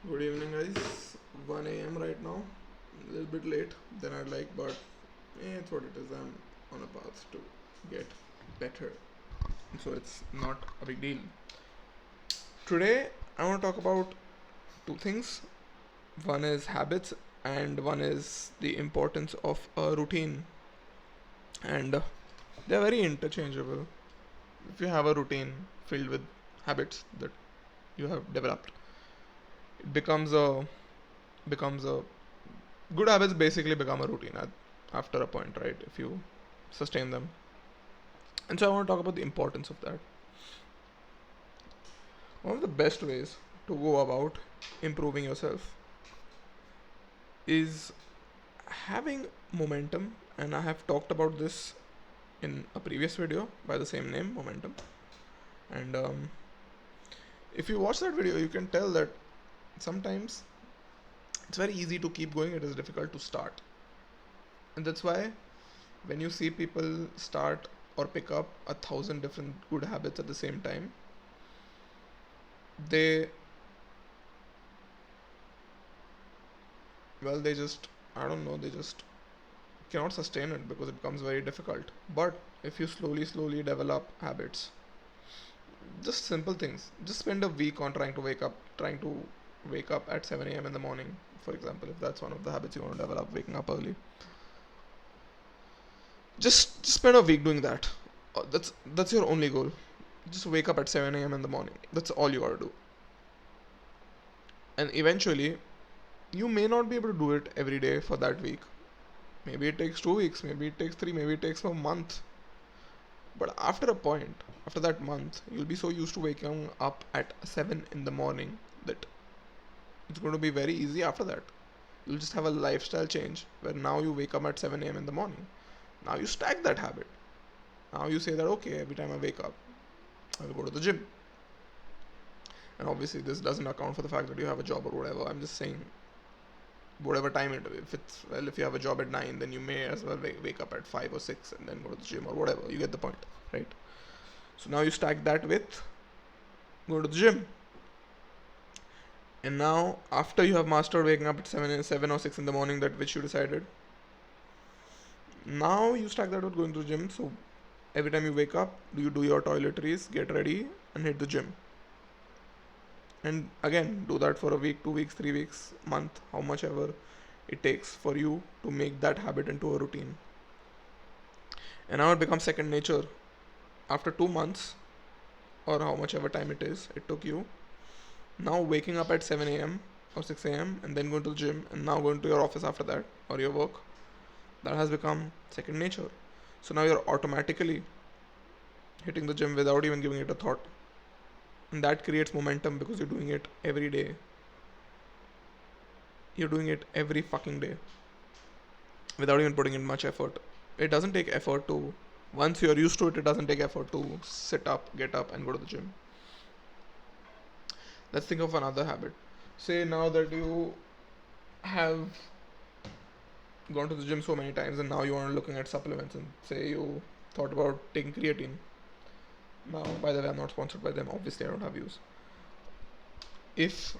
Good evening, guys. 1 a.m. right now. A little bit late than I'd like, but it's what it is. I'm on a path to get better, so it's not a big deal. Today, I want to talk about two things. One is habits, and one is the importance of a routine. And they're very interchangeable. If you have a routine filled with habits that you have developed, it becomes a good habits basically become a routine after a point, right? If you sustain them. And so I want to talk about the importance of that. One of the best ways to go about improving yourself is having momentum, and I have talked about this in a previous video by the same name, momentum. And if you watch that video, you can tell that sometimes it's very easy to keep going, it is difficult to start. And that's why when you see people start or pick up 1,000 different good habits at the same time, they well they just I don't know, they just cannot sustain it because it becomes very difficult. But if you slowly develop habits, just simple things, just spend a week on trying to wake up at 7 a.m. in the morning, for example. If that's one of the habits you want to develop, waking up early, just spend a week doing that. That's your only goal. Just wake up at 7 a.m. in the morning. That's all you gotta do. And eventually, you may not be able to do it every day for that week. Maybe it takes 2 weeks, maybe it takes three, maybe it takes a month. But after a point, after that month, you'll be so used to waking up at 7 in the morning that it's going to be very easy after that. You'll just have a lifestyle change where now you wake up at 7 a.m. in the morning. Now you stack that habit. Now you say that, okay, every time I wake up, I'll go to the gym. And obviously, this doesn't account for the fact that you have a job or whatever. I'm just saying, whatever time it, if you have a job at 9, then you may as well wake up at 5 or 6 and then go to the gym or whatever. You get the point, right? So now you stack that with go to the gym. And now, after you have mastered waking up at 7 or 6 in the morning, that which you decided, now you stack that with going to the gym. So every time you wake up, you do your toiletries, get ready, and hit the gym. And again, do that for a week, 2 weeks, 3 weeks, month, how much ever it takes for you to make that habit into a routine. And now it becomes second nature. After 2 months, or how much ever time it took you, now waking up at 7 a.m. or 6 a.m. and then going to the gym and now going to your office after that or your work, that has become second nature. So now you're automatically hitting the gym without even giving it a thought. And that creates momentum because you're doing it every day. You're doing it every fucking day without even putting in much effort. It doesn't take effort to, once you're used to it, it doesn't take effort to sit up, get up, and go to the gym. Let's think of another habit. Say now that you have gone to the gym so many times and now you are looking at supplements, and say you thought about taking creatine. Now, by the way, I'm not sponsored by them. Obviously, I don't have views. If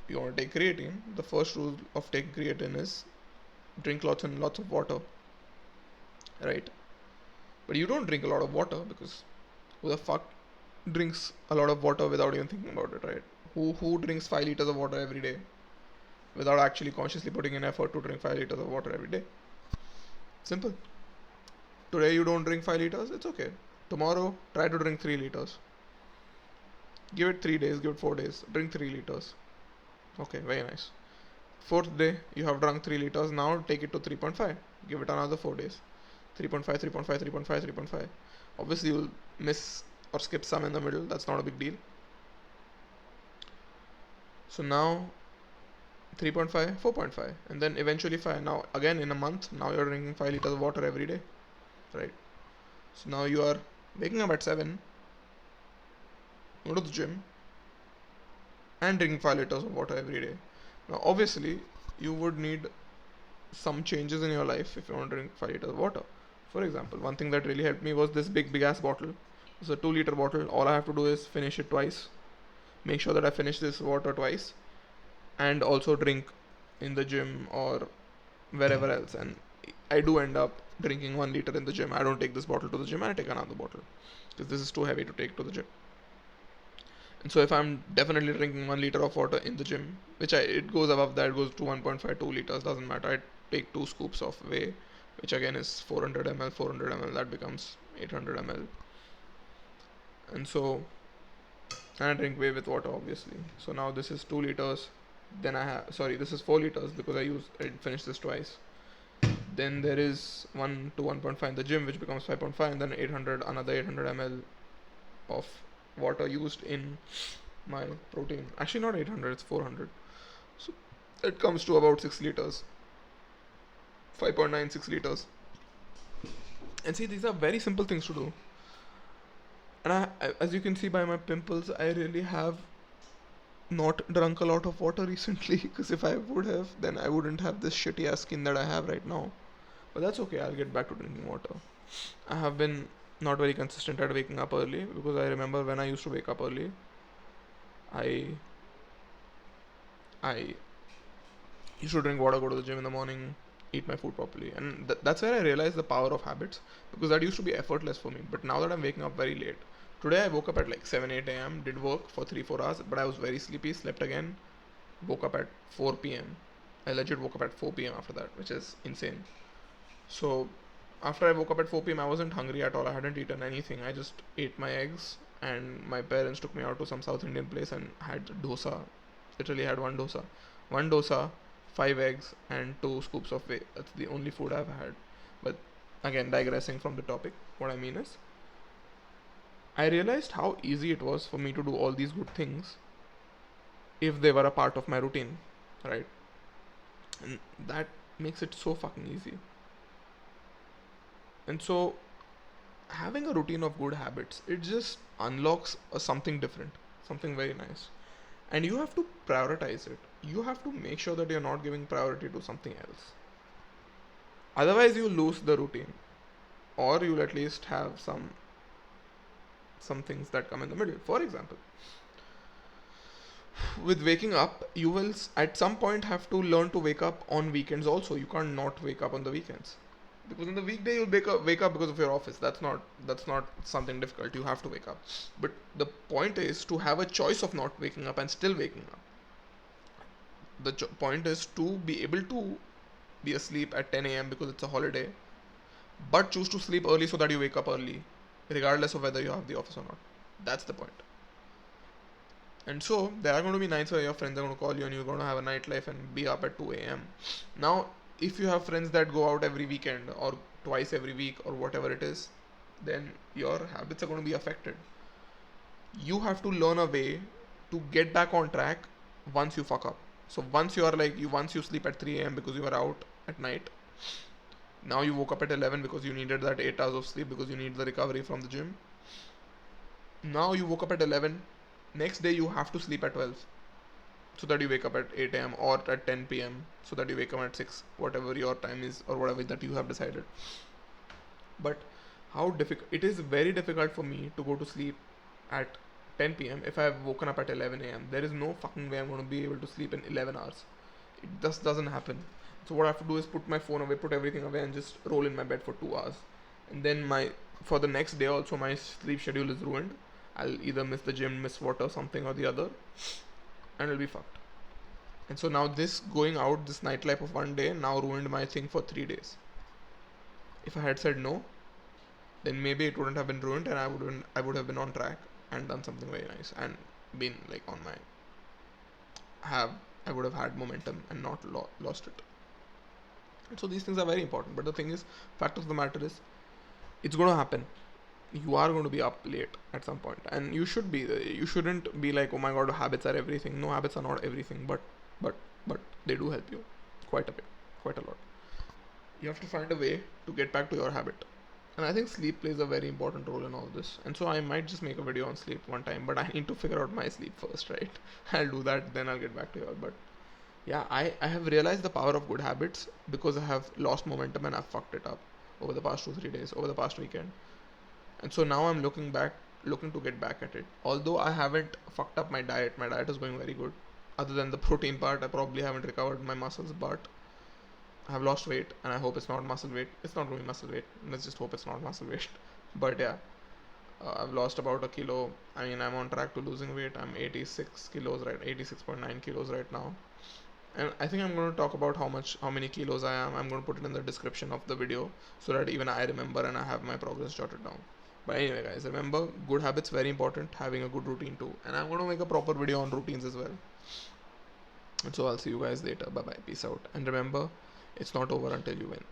you want to take creatine, the first rule of taking creatine is drink lots and lots of water, right? But you don't drink a lot of water because who the fuck drinks a lot of water without even thinking about it, right? Who drinks 5 liters of water every day without actually consciously putting in effort to drink 5 liters of water every day? Simple. Today you don't drink 5 liters, it's okay. Tomorrow try to drink 3 liters. Give it 3 days, give it 4 days, drink 3 liters. Okay, very nice. Fourth day you have drunk 3 liters, now take it to 3.5. Give it another 4 days. 3.5, 3.5, 3.5, 3.5. Obviously you'll miss or skip some in the middle, that's not a big deal. So now 3.5, 4.5, and then eventually 5. Now again in a month, now you're drinking 5 liters of water every day, right? So now you are waking up at 7, go to the gym, and drinking 5 liters of water every day. Now obviously you would need some changes in your life if you want to drink 5 liters of water. For example, one thing that really helped me was this big ass bottle. It's a 2 liter bottle. All I have to do is finish it twice. make sure that I finish this water twice, and also drink in the gym or wherever else. And I do end up drinking 1 liter in the gym. I don't take this bottle to the gym, and I take another bottle because this is too heavy to take to the gym. And so if I'm definitely drinking 1 liter of water in the gym, which it goes above that, it goes to 1.5, 2 liters, doesn't matter. I take 2 scoops of whey, which again is 400 ml, 400 ml, that becomes 800 ml. And so, and I drink whey with water obviously. So now this is 2 liters. Then I have, sorry, this is 4 liters because I finished this twice. Then there is 1 to 1.5 in the gym, which becomes 5.5, and then 800, another 800 ml of water used in my protein. Actually, not 800, it's 400. So it comes to about 6 liters, 5.9, 6 liters. And see, these are very simple things to do. And as you can see by my pimples, I really have not drunk a lot of water recently, because if I would have, then I wouldn't have this shitty ass skin that I have right now. But that's okay, I'll get back to drinking water. I have been not very consistent at waking up early, because I remember when I used to wake up early, I used to drink water, go to the gym in the morning, eat my food properly, and that's where I realized the power of habits, because that used to be effortless for me. But now that I'm waking up very late, today I woke up at like 7 8 a.m., did work for 3 4 hours, but I was very sleepy, slept again, woke up at 4 p.m. I legit woke up at 4 p.m. after that, which is insane. So after I woke up at 4 p.m., I wasn't hungry at all. I hadn't eaten anything. I just ate my eggs, and my parents took me out to some South Indian place and had dosa. Literally had one dosa, 5 eggs, and 2 scoops of whey. That's the only food I've had. But again, digressing from the topic, what I mean is, I realized how easy it was for me to do all these good things if they were a part of my routine, right? And that makes it so fucking easy. And so, having a routine of good habits, it just unlocks something different, something very nice. And you have to prioritize it. You have to make sure that you're not giving priority to something else. Otherwise, you lose the routine, or you'll at least have some things that come in the middle. For example, with waking up, you will at some point have to learn to wake up on weekends also. You can't not wake up on the weekends, because in the weekday you'll wake up because of your office. That's not something difficult. You have to wake up. But the point is to have a choice of not waking up and still waking up. The point is to be able to be asleep at 10 a.m. because it's a holiday, but choose to sleep early so that you wake up early, regardless of whether you have the office or not. That's the point. And so there are going to be nights where your friends are going to call you and you're going to have a nightlife and be up at 2 a.m. Now, if you have friends that go out every weekend or twice every week or whatever it is, then your habits are going to be affected. You have to learn a way to get back on track once you fuck up. So once you sleep at 3 a.m. because you were out at night, now you woke up at 11 because you needed that 8 hours of sleep because you need the recovery from the gym. Now you woke up at 11, next day you have to sleep at 12 so that you wake up at 8 a.m. or at 10 p.m. so that you wake up at 6, whatever your time is or whatever that you have decided. But how difficult it is, very difficult for me to go to sleep at 10 p.m. if I have woken up at 11 a.m. There is no fucking way I'm going to be able to sleep in 11 hours. It just doesn't happen. So what I have to do is put my phone away, put everything away, and just roll in my bed for 2 hours. And then for the next day also my sleep schedule is ruined. I'll either miss the gym, miss water, something or the other, and it'll be fucked. And so now this going out, this nightlife of one day now ruined my thing for 3 days. If I had said no, then maybe it wouldn't have been ruined, and I would have been on track and done something very nice and been like on my I would have had momentum and not lost it. And so these things are very important. But the thing is, fact of the matter is, it's going to happen. You are going to be up late at some point, and you should be. You shouldn't be like, oh my god, habits are everything. No, habits are not everything, but they do help you quite a bit, quite a lot. You have to find a way to get back to your habit. And I think sleep plays a very important role in all this. And so I might just make a video on sleep one time, but I need to figure out my sleep first, right? I'll do that, then I'll get back to you all. But yeah, I have realized the power of good habits because I have lost momentum and I've fucked it up over the past 2 3 days, over the past weekend. And so now I'm looking back, looking to get back at it. Although I haven't fucked up my diet is going very good. Other than the protein part, I probably haven't recovered my muscles, but I have lost weight, and I hope it's not muscle weight. It's not going to be muscle weight. Let's just hope it's not muscle weight. But yeah, I've lost about a kilo. I mean, I'm on track to losing weight. I'm 86 kilos right, 86.9 kilos right now. And I think I'm going to talk about how many kilos I am. I'm going to put it in the description of the video so that even I remember and I have my progress jotted down. But anyway, guys, remember, good habits very important. Having a good routine too. And I'm going to make a proper video on routines as well. And so I'll see you guys later. Bye bye. Peace out. And remember, it's not over until you win.